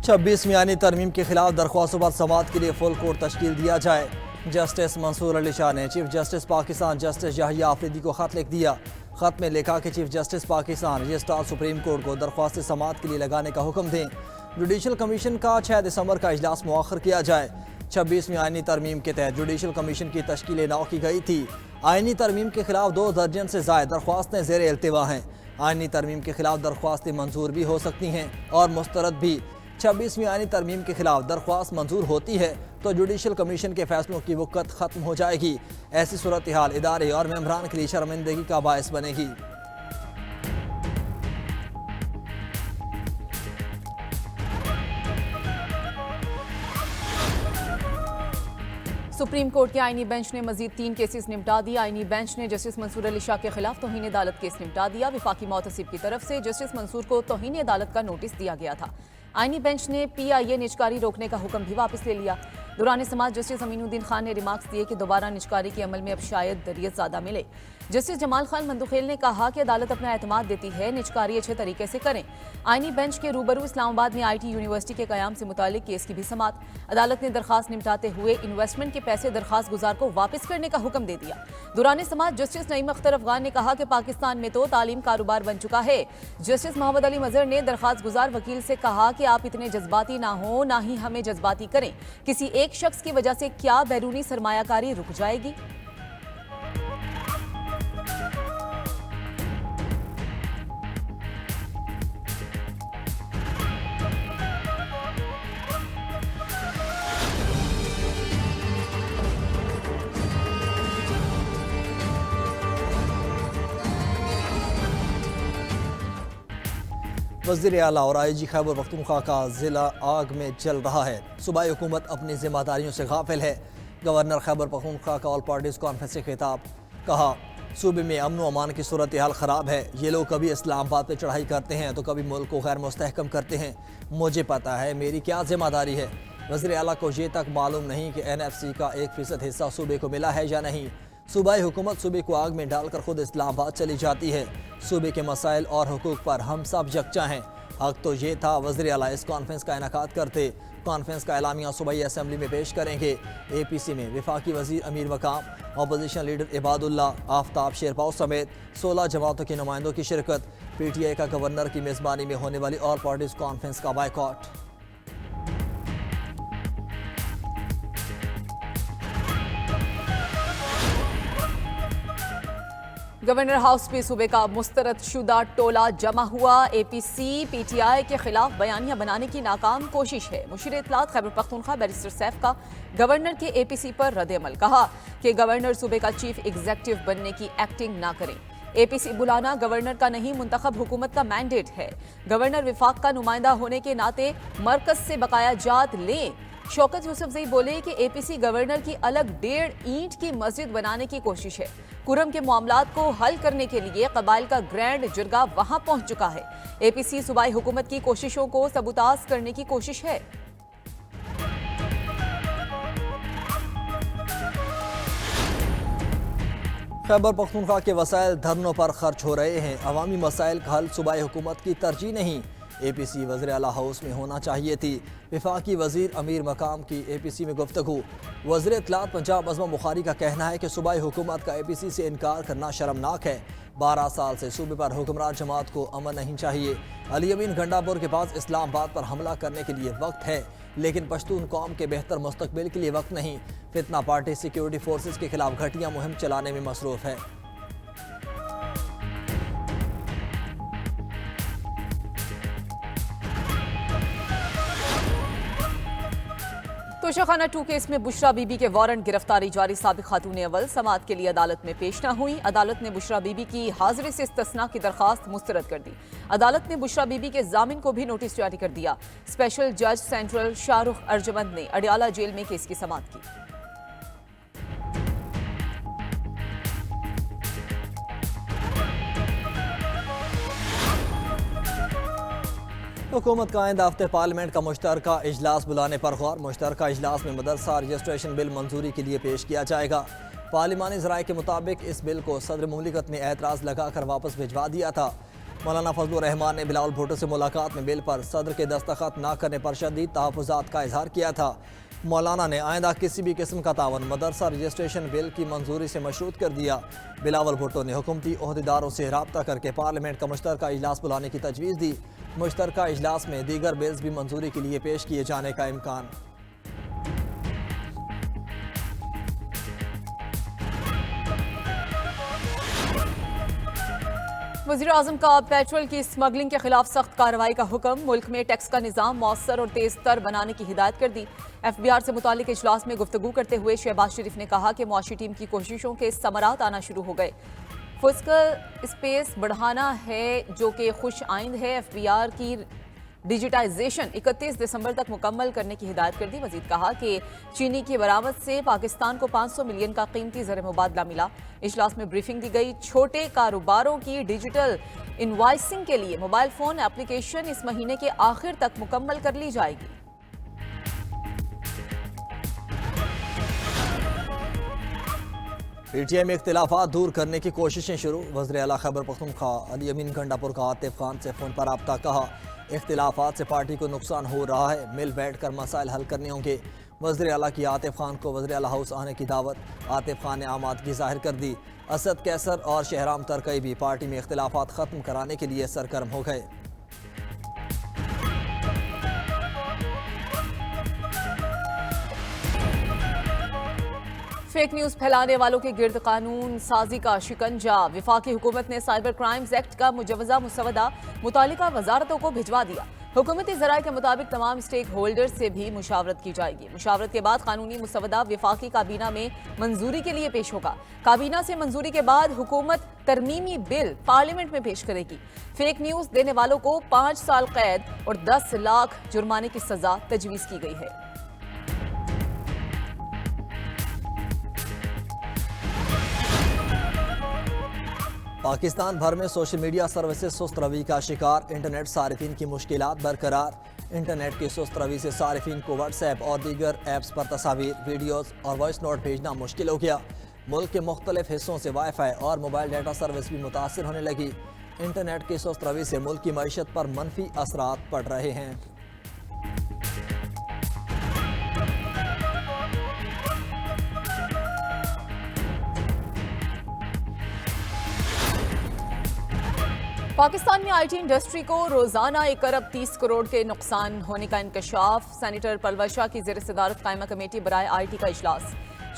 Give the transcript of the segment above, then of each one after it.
26वीं आईनी तरमीम के खिलाफ दरख्वास्तों पर समाअत के लिए फुल कोर्ट तश्कील दिया जाए। जस्टिस मंसूर अली शाह ने chief justice Pakistan justice Yahya Afridi को खत लिख दिया। खत में लिखा कि chief justice Pakistan registrar supreme court को दरख्वास्त समाअत के लिए लगाने का हुक्म दें। जुडिशल कमीशन का 6 दिसंबर का इजलास मुअख्खर किया जाए। 26वीं आईनी तरमीम के तहत जुडिशल कमीशन की तश्कील नौ की गई थी। आईनी तरमीम के खिलाफ 2 दर्जन से ज़ायद दरख्वास्तें ज़ेर अल्तिवा हैं। आईनी तरमीम के खिलाफ दरख्वास्तें मंजूर भी हो सकती हैं और मुस्तरद भी। 26वीं आईनी तरमीम के खिलाफ दरख्वास्त मंजूर होती है तो जुडिशल कमीशन के फैसलों की वक़्त ख़त्म हो जाएगी। ऐसी सूरत हाल इदारे और मेंबरान के लिए शर्मिंदगी का बायस बनेगी। सुप्रीम कोर्ट के आईनी बेंच ने मजीद 3 केसेस निपटा दिए। आईनी बेंच ने जस्टिस मंसूर अली शाह के खिलाफ तौहीन अदालत केस निपटा दिया। विफाकी मोहतसिब की तरफ से जस्टिस मंसूर को तौहीन अदालत का नोटिस दिया गया था। आईनी बेंच ने PIA निजकारी रोकने का हुक्म भी वापस ले लिया। दौरान समाअत जस्टिस अमीनुद्दीन खान ने रिमार्क्स दिए कि दोबारा निजकारी के अमल में अब शायद दरियत ज़्यादा मिले। जस्टिस जमाल खान मंदुखेल ने कहा कि अदालत अपना एतमाद देती है, निजकारी अच्छे तरीके से करें। आईनी बेंच के रूबरू इस्लामाबाद में IT यूनिवर्सिटी के क़याम से मुतालिक केस की भी समाअत। अदालत ने दरखास्त निपटाते हुए इन्वेस्टमेंट के पैसे दरखास्त गुजार को वापस करने का हुक्म दे दिया। दौरान समाअत जस्टिस नईम अख्तर अफगान ने कहा कि पाकिस्तान में तो तालीम कारोबार बन चुका है। जस्टिस मोहम्मद अली मजहर ने दरखास्त गुजार वकील से कहा कि आप इतने जज्बाती ना हो, ना ही हमें जज्बाती करें। किसी एक शख्स की वजह से क्या बैरूनी सरमायाकारी रुक जाएगी? वज़ीर आला और IG खैबर पख्तूनख्वा का ज़िला आग में जल रहा है। सूबाई हुकूमत अपनी जिम्मेदारियों से गाफिल है। गवर्नर खैबर पख्तूनख्वा का ऑल पार्टीज़ कॉन्फ्रेंस से खिताब। कहा, सूबे में अमन व अमान की सूरत हाल ख़राब है। ये लोग कभी इस्लामाबाद पर चढ़ाई करते हैं तो कभी मुल्क को गैर मुस्तहकम करते हैं। मुझे पता है मेरी क्या जिम्मेदारी है। वज़ीर आला को ये तक मालूम नहीं कि NFC का 1% हिस्सा सूबे को मिला है या नहीं। सूबाई हुकूमत सूबे को आग में डालकर खुद इस्लामाबाद चली जाती है। सूबे के मसाइल और हुकूक पर हम सब यकजा हैं। हक तो ये था वज़ीर आला इस कॉन्फ्रेंस का इनेकाद करते। कॉन्फ्रेंस का एलामिया सूबाई असम्बली में पेश करेंगे। APC में वफाकी वज़ीर अमीर मकाम, अपोजिशन लीडर इबादुल्ला, आफ्ताब शेरपाव समेत 16 जमातों के नुमाइंदों की शिरकत। PTI का गवर्नर की मेज़बानी में होने वाली ऑल पार्टीज़ कॉन्फ्रेंस का बायकॉट। गवर्नर हाउस में सूबे का मुस्तरद शुदा टोला जमा हुआ। APC PTI के खिलाफ बयानिया बनाने की नाकाम कोशिश है। मुशीर इत्तलात खैबर पख्तूनख्वा बैरिस्टर सैफ का गवर्नर के APC पर रद्द-ए-अमल। कहा कि गवर्नर सूबे का चीफ एग्जीक्यूटिव बनने की एक्टिंग ना करें। APC बुलाना गवर्नर का नहीं, मुंतखब हुकूमत का मैंडेट है। गवर्नर विफाक का नुमाइंदा होने के नाते मरकज से बकाया जात लें। शौकत यूसुफजई बोले कि APC गवर्नर की अलग 1.5 ईंट की मस्जिद बनाने की कोशिश है। कुरम के मामलात को हल करने के लिए कबाइल का ग्रैंड जिरगा वहां पहुंच चुका है। APC सूबाई हुकूमत की कोशिशों को सबूताज करने की कोशिश है। खैबर पख्तूनख्वा के वसाइल धरनों पर खर्च हो रहे हैं। अवामी मसाइल का हल सूबाई हुकूमत की तरजीह नहीं। APC वज़ीर आला हाउस में होना चाहिए थी। वफाकी वज़ीर अमीर मकाम की APC में गुफ्तगू। वज़ीर इत्तलात पंजाब अज़मा बुखारी का कहना है कि सूबाई हुकूमत का APC से इनकार करना शर्मनाक है। 12 साल से सूबे पर हुक्मरान जमात को अमन नहीं चाहिए। अली अमीन गंडापुर के पास इस्लामाबाद पर हमला करने के लिए वक्त है, लेकिन पश्तून कौम के बेहतर मुस्तकबिल के लिए वक्त नहीं। फितना पार्टी सिक्योरिटी फोर्सेस के खिलाफ घटिया मुहिम चलाने में मसरूफ़ है। तोशाखाना 2 केस में बुशरा बीबी के वारंट गिरफ्तारी जारी। साबिक खातून अव्वल समाअत के लिए अदालत में पेश न हुई। अदालत ने बुशरा बीबी की हाजिरी से इस्तिस्ना की दरखास्त मुस्तरद कर दी। अदालत ने बुशरा बीबी के जामिन को भी नोटिस जारी कर दिया। स्पेशल जज सेंट्रल शाहरुख अर्जमंद ने अडियाला जेल में केस की समाअत की। हुकूमत का आइंदा हफ्ते पार्लियामेंट का मुश्तरका इजलास बुलाने पर गौर। मुश्तरका इजलास में मदरसा रजिस्ट्रेशन बिल मंजूरी के लिए पेश किया जाएगा। पार्लिमानी ज़राए के मुताबिक इस बिल को सदर मुमलिकत ने एतराज़ लगाकर वापस भिजवा दिया था। मौलाना फजलुर रहमान ने बिलावल भुट्टो से मुलाकात में बिल पर सदर के दस्तखत न करने पर शदीद तहफ़्फ़ुज़ात का इजहार किया था। मौलाना ने आइंदा किसी भी किस्म का तावन मदरसा रजिस्ट्रेशन बिल की मंजूरी से मशरूत कर दिया। बिलावल भुट्टो ने हुकूमती ओहदेदारों से रब्ता करके पार्लियामेंट का मुश्तरका इजलास बुलाने की तजवीज़ दी। मुश्तरका इजलास में दीगर बिल्स भी मंजूरी के लिए पेश किए जाने का इम्कान। वज़ीर-ए-आज़म का पेट्रोल की स्मगलिंग के खिलाफ सख्त कार्रवाई का हुक्म। मुल्क में टैक्स का निज़ाम मौसर और तेज तर बनाने की हिदायत कर दी। FBR से मुतालिक इजलास में गुफ्तगू करते हुए शहबाज शरीफ ने कहा कि मुआशी टीम की कोशिशों के समरात आना शुरू हो गए। फिस्कल स्पेस बढ़ाना है जो कि खुश आइंद है। FBR की डिजिटाइजेशन 31 दिसंबर तक मुकम्मल करने की हिदायत कर दी। मजीद कहा कि चीनी की बरामद से पाकिस्तान को 500 मिलियन का कीमती ज़र मुबादला मिला। इजलास में ब्रीफिंग दी गई। छोटे कारोबारों की डिजिटल इनवाइसिंग के लिए मोबाइल फ़ोन एप्लीकेशन इस महीने के आखिर तक मुकम्मल कर ली जाएगी। PTI में इख्तिलाफात दूर करने की कोशिशें शुरू। वज़ीर आला खैबर पख्तूनख्वा अली अमीन गंडापुर का आतिफ खान से फ़ोन पर रब्ता। कहा इख्तिलाफात से पार्टी को नुकसान हो रहा है, मिल बैठ कर मसाइल हल करने होंगे। वज़ीर आला की आतिफ खान को वज़ीर आला हाउस आने की दावत। आतिफ खान ने आमादगी जाहिर कर दी। असद कैसर और शहराम तरकई भी पार्टी में इख्तिलाफात ख़त्म कराने के लिए सरगर्म हो गए। फेक न्यूज़ फैलाने वालों के गिर्द कानून साजी का शिकंजा। वफाकी हुकूमत ने साइबर क्राइम्स एक्ट का मुजवजा मुसवदा मुतालिका वजारतों को भिजवा दिया। हुकूमती ज़राए के मुताबिक तमाम स्टेक होल्डर से भी मुशावरत की जाएगी। मुशावरत के बाद कानूनी मुसवदा वफाकी काबीना में मंजूरी के लिए पेश होगा। काबीना से मंजूरी के बाद हुकूमत तरमीमी बिल पार्लियामेंट में पेश करेगी। फेक न्यूज़ देने वालों को 5 साल कैद और 10 लाख जुर्माने की सजा तजवीज़ की गई है। पाकिस्तान भर में सोशल मीडिया सर्विसेज सुस्त रवि का शिकार। इंटरनेट सारिफिन की मुश्किलात बरकरार। इंटरनेट की सुस्त रवि से सारिफिन को व्हाट्सएप और दीगर ऐप्स पर तस्वीर, वीडियोस और वॉइस नोट भेजना मुश्किल हो गया। मुल्क के मुख्तलिफ हिस्सों से वाईफाई और मोबाइल डाटा सर्विस भी मुतासर होने लगी। इंटरनेट की सुस्त रवि से मुल्क की मईशत पर मनफी असरात पड़ रहे हैं। पाकिस्तान में IT इंडस्ट्री को रोजाना 1 अरब 30 करोड़ के नुकसान होने का इंकशाफ। सेनेटर परवेज शाह की ज़ेर सदारत कायमा कमेटी बराए IT का इजलास।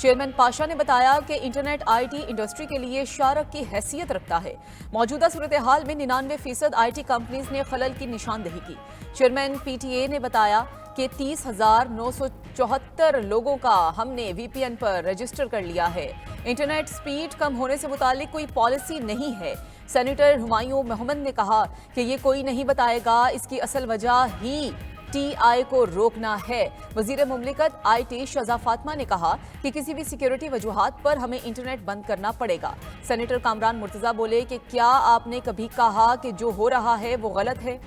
चेयरमैन पाशा ने बताया कि इंटरनेट IT इंडस्ट्री के लिए शारक की हैसियत रखता है। मौजूदा सूरत हाल में 99% IT कंपनीज ने खलल की निशानदेही की। चेयरमैन PTA ने बताया कि 30,974 लोगों का हमने VPN पर रजिस्टर कर लिया है। इंटरनेट स्पीड कम होने से मुतालिक कोई पॉलिसी नहीं है। सेनेटर हुमायूं मोहम्मद ने कहा कि ये कोई नहीं बताएगा, इसकी असल वजह ही TI को रोकना है। वजीर मुमलिकत IT शजा फातिमा ने कहा कि किसी भी सिक्योरिटी वजूहात पर हमें इंटरनेट बंद करना पड़ेगा। सेनेटर कामरान मुर्तजा बोले कि क्या आपने कभी कहा कि जो हो रहा है वो गलत है?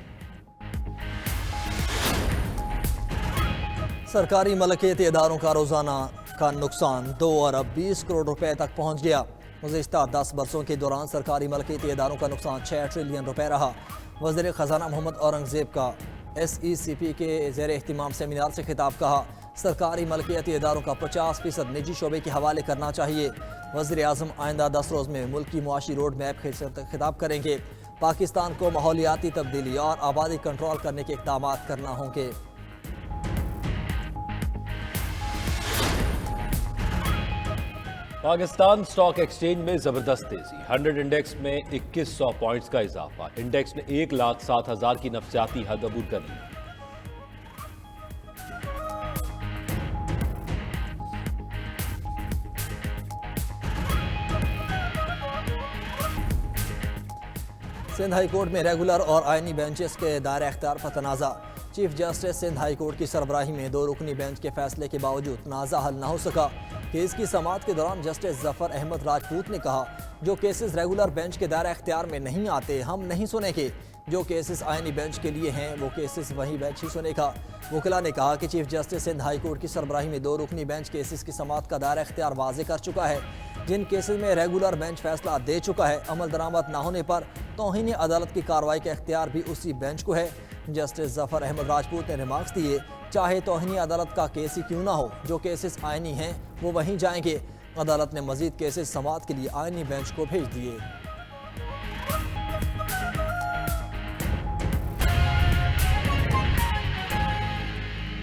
सरकारी मलकियती इदारों का रोजाना का नुकसान 2 अरब 20 करोड़ रुपए तक पहुंच गया। गुज़िश्ता 10 बरसों के दौरान सरकारी मलकियती इदारों का नुकसान 6 ट्रिलियन रुपए रहा। वज़ीर ख़जाना मोहम्मद औरंगज़ेब का SECP के ज़ेर एहतिमाम सेमिनार से खिताब। कहा सरकारी मलकियती इदारों का 50% निजी शोबे के हवाले करना चाहिए। वज़ीर आज़म आइंदा 10 रोज़ में मुल्क की मुआशी रोड मैप खिताब करेंगे। पाकिस्तान को माहौलियाती तब्दीली और आबादी कंट्रोल करने के इक़दाम करना होंगे। पाकिस्तान स्टॉक एक्सचेंज में जबरदस्त तेजी। 100 इंडेक्स में 2100 पॉइंट्स का इजाफा। इंडेक्स ने 1,07,000 की नफसियाती हद अबूर कर ली। सिंध हाई कोर्ट में रेगुलर और आइनी बेंचेस के दायरा इख्तियार पर तनाज़ा। Chief justice Sindh high court की सरबराही में 2 रुकनी बेंच के फैसले के बावजूद तनाज़ा हल न हो सका। केस की समाअत के दौरान जस्टिस जफर अहमद राजपूत ने कहा जो केसेस रेगुलर बेंच के दायरा इख्तियार में नहीं आते हम नहीं सुनेंगे। जो केसेस आइनी बेंच के लिए हैं वो केसेस वही बेंच ही सुनेगा। वकीला ने कहा कि chief justice Sindh high court की सरबराही में 2 रुकनी बेंच केसेस की समाअत का दायरा इख्तियार वाज़े कर चुका है। जिन केसेस में रेगुलर बेंच फैसला दे चुका है, अमल दरामद न होने पर तौहीन अदालत की कार्रवाई का इख्तियार भी उसी बेंच को है। जस्टिस जफर अहमद राजपूत ने रिमार्क्स दिए, चाहे तौहीन अदालत का केस ही क्यों ना हो, जो केसेस आइनी हैं वो वहीं जाएंगे। अदालत ने मजीद केसेस समाअत के लिए आइनी बेंच को भेज दिए।